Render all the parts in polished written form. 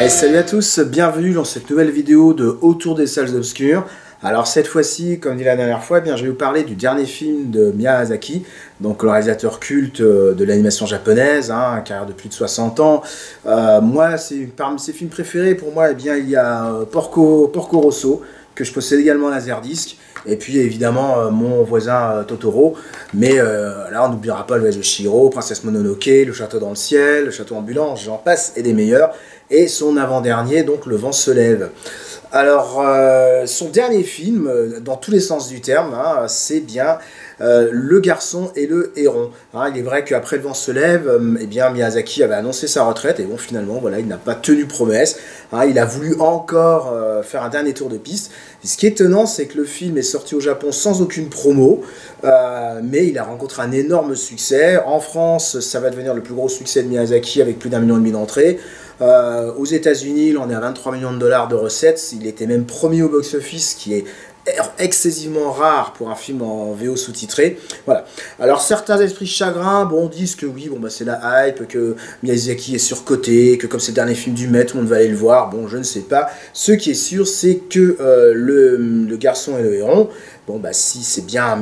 Allez, salut à tous, bienvenue dans cette nouvelle vidéo de Autour des salles obscures. Alors cette fois-ci, comme dit la dernière fois, je vais vous parler du dernier film de Miyazaki, donc le réalisateur culte de l'animation japonaise, carrière de plus de 60 ans. Moi, c'est parmi ses films préférés, pour moi, il y a Porco Rosso, que je possède également en Laserdisc, et puis évidemment mon voisin Totoro, mais là on n'oubliera pas le voyage de Chihiro, Princesse Mononoke, Le Château dans le ciel, Le Château ambulant, j'en passe, et des meilleurs, et son avant-dernier, donc Le vent se lève. Alors, son dernier film, dans tous les sens du terme, c'est bien Le garçon et le héron. Il est vrai qu'après Le vent se lève, Miyazaki avait annoncé sa retraite, et bon, finalement, voilà, il n'a pas tenu promesse. Il a voulu encore faire un dernier tour de piste. Et ce qui est étonnant, c'est que le film est sorti au Japon sans aucune promo, mais il a rencontré un énorme succès. En France, ça va devenir le plus gros succès de Miyazaki avec plus d'1,5 million d'entrées. Aux États-Unis, il en est à 23 millions de dollars de recettes. Il était même premier au box-office, qui est excessivement rare pour un film en VO sous-titré. Voilà. Alors certains esprits chagrins disent que oui, c'est la hype, que Miyazaki est surcoté, que comme c'est le dernier film du maître, tout le monde va aller le voir. Bon, je ne sais pas. Ce qui est sûr, c'est que le garçon et le héron, si c'est bien un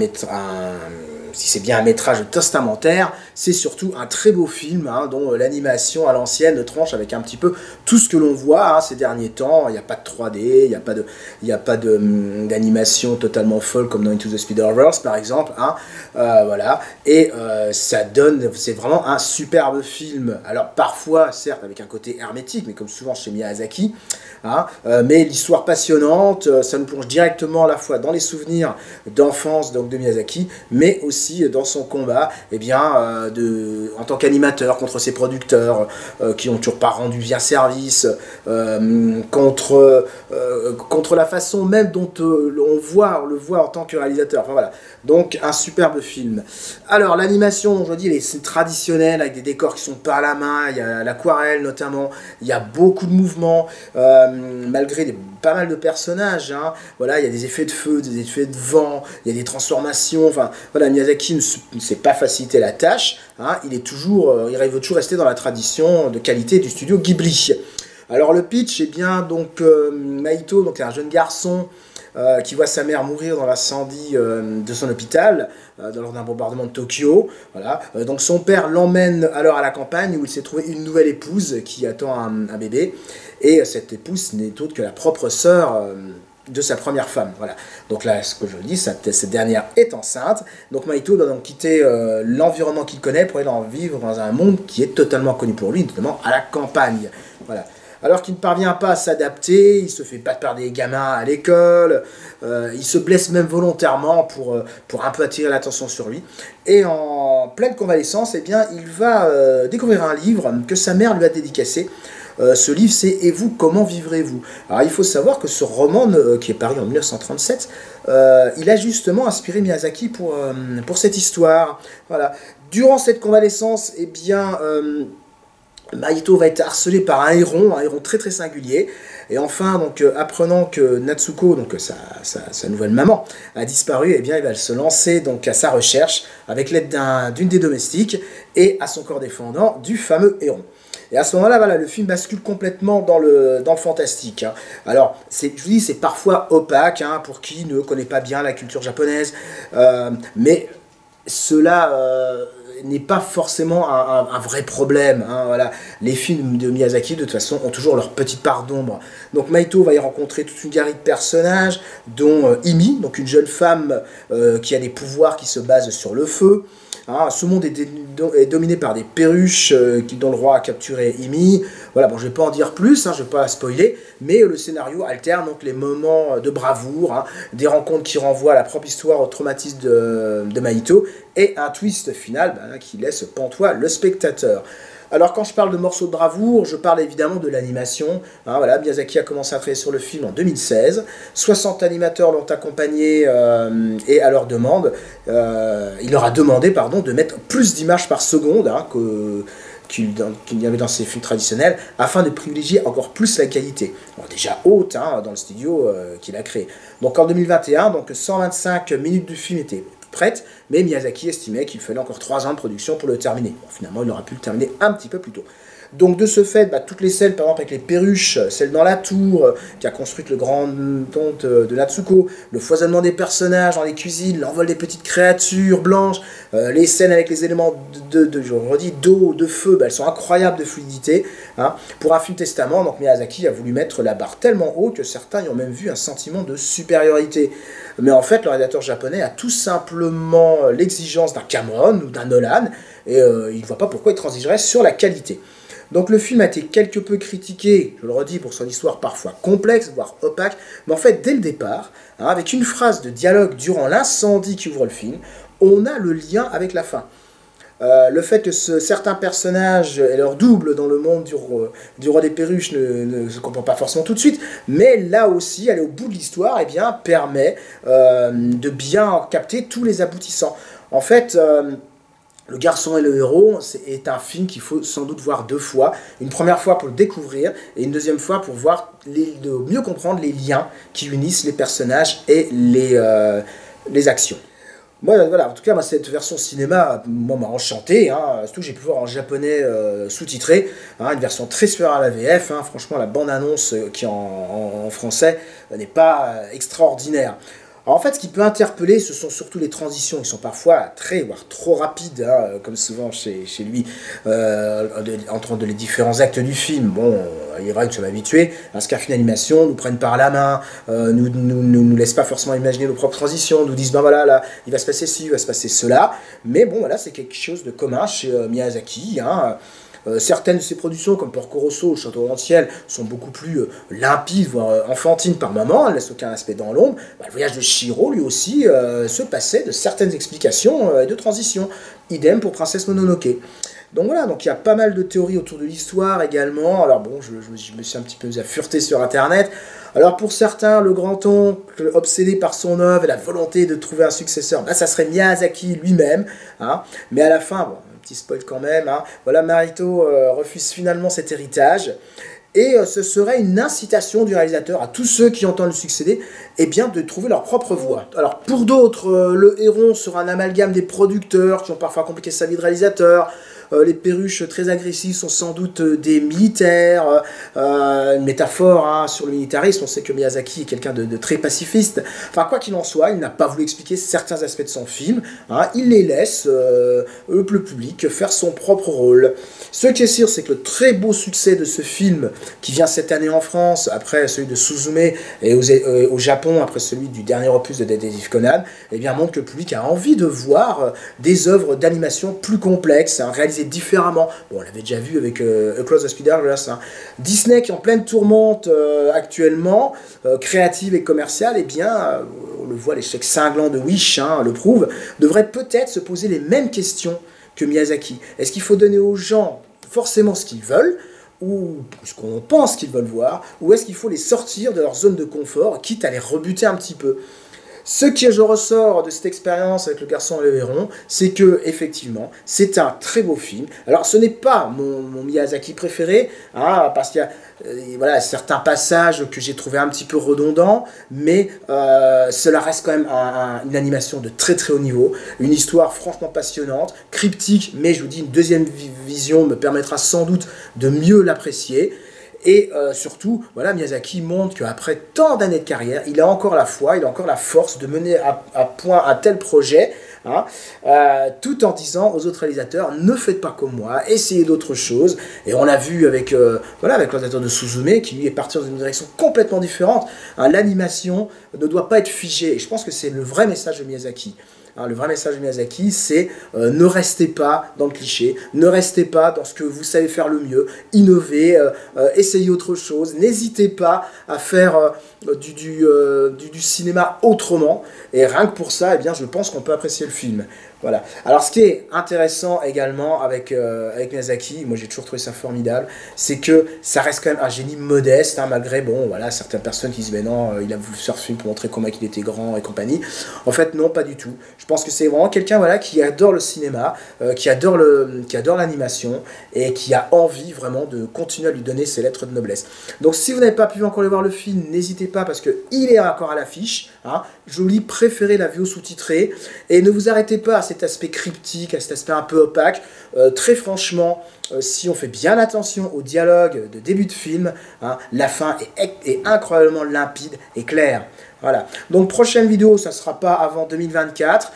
métrage testamentaire, c'est surtout un très beau film dont l'animation à l'ancienne tranche avec un petit peu tout ce que l'on voit ces derniers temps. Il n'y a pas de 3D, il n'y a pas d'animation totalement folle comme dans Into the Spider-Verse par exemple. Voilà. Et ça donne, c'est vraiment un superbe film. Alors parfois, certes, avec un côté hermétique, mais comme souvent chez Miyazaki, mais l'histoire passionnante, ça nous plonge directement à la fois dans les souvenirs d'enfance donc de Miyazaki, mais aussi dans son combat en tant qu'animateur contre ses producteurs qui n'ont toujours pas rendu bien service, contre la façon même dont on le voit en tant que réalisateur. Enfin voilà, donc un superbe film. Alors l'animation, je dis, c'est traditionnel avec des décors qui sont pas à la main, il y a l'aquarelle notamment, il y a beaucoup de mouvements, malgré pas mal de personnages, voilà, il y a des effets de feu, des effets de vent, il y a des transformations, enfin voilà, Miyazaki ne s'est pas facilité la tâche, il veut toujours rester dans la tradition de qualité du studio Ghibli. Alors le pitch est Mahito, donc un jeune garçon qui voit sa mère mourir dans l'incendie de son hôpital lors d'un bombardement de Tokyo. Voilà. Donc son père l'emmène alors à la campagne où il s'est trouvé une nouvelle épouse qui attend un bébé. Et cette épouse n'est autre que la propre sœur de sa première femme. Voilà. Donc là, ce que je dis, cette dernière est enceinte. Donc Mahito doit donc quitter l'environnement qu'il connaît pour aller vivre dans un monde qui est totalement connu pour lui, notamment à la campagne. Voilà. Alors qu'il ne parvient pas à s'adapter, il se fait battre par des gamins à l'école, il se blesse même volontairement pour un peu attirer l'attention sur lui. Et en pleine convalescence, il va découvrir un livre que sa mère lui a dédicacé. Ce livre, c'est « Et vous, comment vivrez-vous » Alors, il faut savoir que ce roman, qui est paru en 1937, il a justement inspiré Miyazaki pour cette histoire. Voilà. Durant cette convalescence, Mahito va être harcelé par un héron très très singulier. Et enfin, apprenant que Natsuko, sa nouvelle maman, a disparu, il va se lancer à sa recherche avec l'aide d'une des domestiques et à son corps défendant du fameux héron. Et à ce moment-là, voilà, le film bascule complètement dans le fantastique. Alors, je vous dis, c'est parfois opaque pour qui ne connaît pas bien la culture japonaise, mais cela n'est pas forcément un vrai problème. Voilà. Les films de Miyazaki, de toute façon, ont toujours leur petite part d'ombre. Donc Mahito va y rencontrer toute une galerie de personnages, dont Imi, donc une jeune femme qui a des pouvoirs qui se basent sur le feu. Ce monde est dominé par des perruches dont le roi a capturé Imi. Voilà, je ne vais pas en dire plus, je ne vais pas spoiler, mais le scénario alterne les moments de bravoure, des rencontres qui renvoient à la propre histoire, au traumatisme de Mahito, et un twist final qui laisse pantois le spectateur. Alors quand je parle de morceaux de bravoure, je parle évidemment de l'animation. Voilà, Miyazaki a commencé à travailler sur le film en 2016. 60 animateurs l'ont accompagné et à leur demande, il leur a demandé de mettre plus d'images par seconde qu'il y avait dans ces films traditionnels, afin de privilégier encore plus la qualité. Déjà haute dans le studio qu'il a créé. Donc en 2021, 125 minutes du film étaient prête, mais Miyazaki estimait qu'il fallait encore 3 ans de production pour le terminer. Bon, finalement, il aurait pu le terminer un petit peu plus tôt. Donc de ce fait, toutes les scènes, par exemple avec les perruches, celle dans la tour, qui a construite le grand tonte de Natsuko, le foisonnement des personnages dans les cuisines, l'envol des petites créatures blanches, les scènes avec les éléments je redis, d'eau, de feu, elles sont incroyables de fluidité. Hein. Pour un film testament, donc Miyazaki a voulu mettre la barre tellement haut que certains y ont même vu un sentiment de supériorité. Mais en fait, le réalisateur japonais a tout simplement l'exigence d'un Cameron ou d'un Nolan, et il ne voit pas pourquoi il transigerait sur la qualité. Donc le film a été quelque peu critiqué, je le redis, pour son histoire parfois complexe, voire opaque, mais en fait, dès le départ, hein, avec une phrase de dialogue durant l'incendie qui ouvre le film, on a le lien avec la fin. Le fait que certains personnages et leur double dans le monde du roi des perruches ne se comprend pas forcément tout de suite, mais là aussi, aller au bout de l'histoire permet de bien capter tous les aboutissants. En fait, Le garçon et le héros est un film qu'il faut sans doute voir 2 fois. Une première fois pour le découvrir et une deuxième fois pour de mieux comprendre les liens qui unissent les personnages et les actions. Voilà, en tout cas, cette version cinéma m'a enchanté, hein, surtout que j'ai pu voir en japonais sous-titré, hein, une version très supérieure à la VF, hein, franchement la bande-annonce qui en français n'est pas extraordinaire. Alors en fait, ce qui peut interpeller, ce sont surtout les transitions, qui sont parfois voire trop rapides, hein, comme souvent chez lui, entre les différents actes du film. Bon, il est vrai que je suis habitué à ce qu'un film d'animation nous prenne par la main, nous laisse pas forcément imaginer nos propres transitions, nous disent, voilà, là, il va se passer ci, il va se passer cela. Mais bon, voilà, c'est quelque chose de commun chez Miyazaki, hein. Certaines de ses productions, comme Porco Rosso ou Château dans le ciel, sont beaucoup plus limpides, voire enfantines par moments, elles ne laissent aucun aspect dans l'ombre. Le voyage de Chihiro, lui aussi, se passait de certaines explications et de transitions. Idem pour Princesse Mononoke. Donc voilà, donc il y a pas mal de théories autour de l'histoire également. Alors bon, je me suis un petit peu fureté sur Internet. Alors pour certains, le grand-oncle obsédé par son œuvre et la volonté de trouver un successeur, ça serait Miyazaki lui-même. Hein. Mais à la fin, bon, petit spoil quand même, hein. Voilà, Marito refuse finalement cet héritage, et ce serait une incitation du réalisateur à tous ceux qui entendent le succéder, de trouver leur propre voie. Alors pour d'autres, le héron sera un amalgame des producteurs qui ont parfois compliqué sa vie de réalisateur. Les perruches très agressives sont sans doute des militaires, une métaphore, hein, sur le militarisme. On sait que Miyazaki est quelqu'un de très pacifiste. Enfin, quoi qu'il en soit, il n'a pas voulu expliquer certains aspects de son film, hein. Il les laisse, le public, faire son propre rôle. Ce qui est sûr, c'est que le très beau succès de ce film, qui vient cette année en France, après celui de Suzume, et au Japon, après celui du dernier opus de Détective Conan, montre que le public a envie de voir des œuvres d'animation plus complexes, hein, réalisées différemment. Bon, on l'avait déjà vu avec Across the Spider-Verse. Hein. Disney, qui est en pleine tourmente actuellement, créative et commerciale, on le voit, l'échec cinglant de Wish, hein, le prouve, devrait peut-être se poser les mêmes questions que Miyazaki. Est-ce qu'il faut donner aux gens forcément ce qu'ils veulent, ou ce qu'on pense qu'ils veulent voir, ou est-ce qu'il faut les sortir de leur zone de confort, quitte à les rebuter un petit peu? Ce que je ressors de cette expérience avec Le garçon et le héron, c'est que effectivement, c'est un très beau film. Alors, ce n'est pas mon Miyazaki préféré, hein, parce qu'il y a certains passages que j'ai trouvé un petit peu redondants, mais cela reste quand même une animation de très très haut niveau, une histoire franchement passionnante, cryptique, mais je vous dis, une deuxième vision me permettra sans doute de mieux l'apprécier. Et surtout, Miyazaki montre qu'après tant d'années de carrière, il a encore la foi, il a encore la force de mener à point un tel projet, hein, tout en disant aux autres réalisateurs, ne faites pas comme moi, essayez d'autres choses. Et on l'a vu avec le réalisateur de Suzume, qui lui est parti dans une direction complètement différente. Hein, l'animation ne doit pas être figée, et je pense que c'est le vrai message de Miyazaki. Hein, le vrai message de Miyazaki, c'est ne restez pas dans le cliché, ne restez pas dans ce que vous savez faire le mieux, innovez, essayez autre chose, n'hésitez pas à faire du cinéma autrement, et rien que pour ça, je pense qu'on peut apprécier le film. Voilà. Alors ce qui est intéressant également avec Miyazaki, moi j'ai toujours trouvé ça formidable, c'est que ça reste quand même un génie modeste, hein, malgré certaines personnes qui disent mais non, il a voulu faire ce film pour montrer comment il était grand et compagnie. En fait non, pas du tout. Je pense que c'est vraiment quelqu'un qui adore le cinéma, qui adore l'animation, et qui a envie vraiment de continuer à lui donner ses lettres de noblesse. Donc si vous n'avez pas pu encore aller voir le film, n'hésitez pas, parce qu'il est encore à l'affiche. Hein. Je vous lis, préférez la VO sous-titrée, et ne vous arrêtez pas à cette cet aspect cryptique, à cet aspect un peu opaque. Très franchement, si on fait bien attention au dialogue de début de film, hein, la fin est incroyablement limpide et claire. Voilà. Donc prochaine vidéo, ça ne sera pas avant 2024.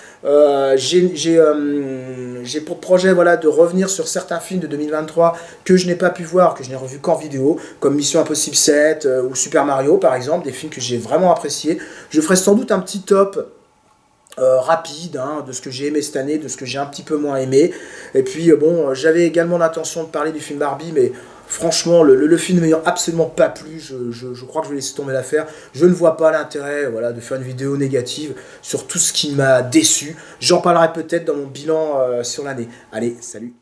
J'ai pour projet voilà, de revenir sur certains films de 2023 que je n'ai pas pu voir, que je n'ai revu qu'en vidéo, comme Mission Impossible 7 ou Super Mario par exemple, des films que j'ai vraiment appréciés. Je ferai sans doute un petit top rapide, hein, de ce que j'ai aimé cette année, de ce que j'ai un petit peu moins aimé. Et puis bon, j'avais également l'intention de parler du film Barbie, mais franchement, le film ne m'ayant absolument pas plu, je crois que je vais laisser tomber l'affaire. Je ne vois pas l'intérêt voilà, de faire une vidéo négative sur tout ce qui m'a déçu. J'en parlerai peut-être dans mon bilan sur l'année. Allez, salut!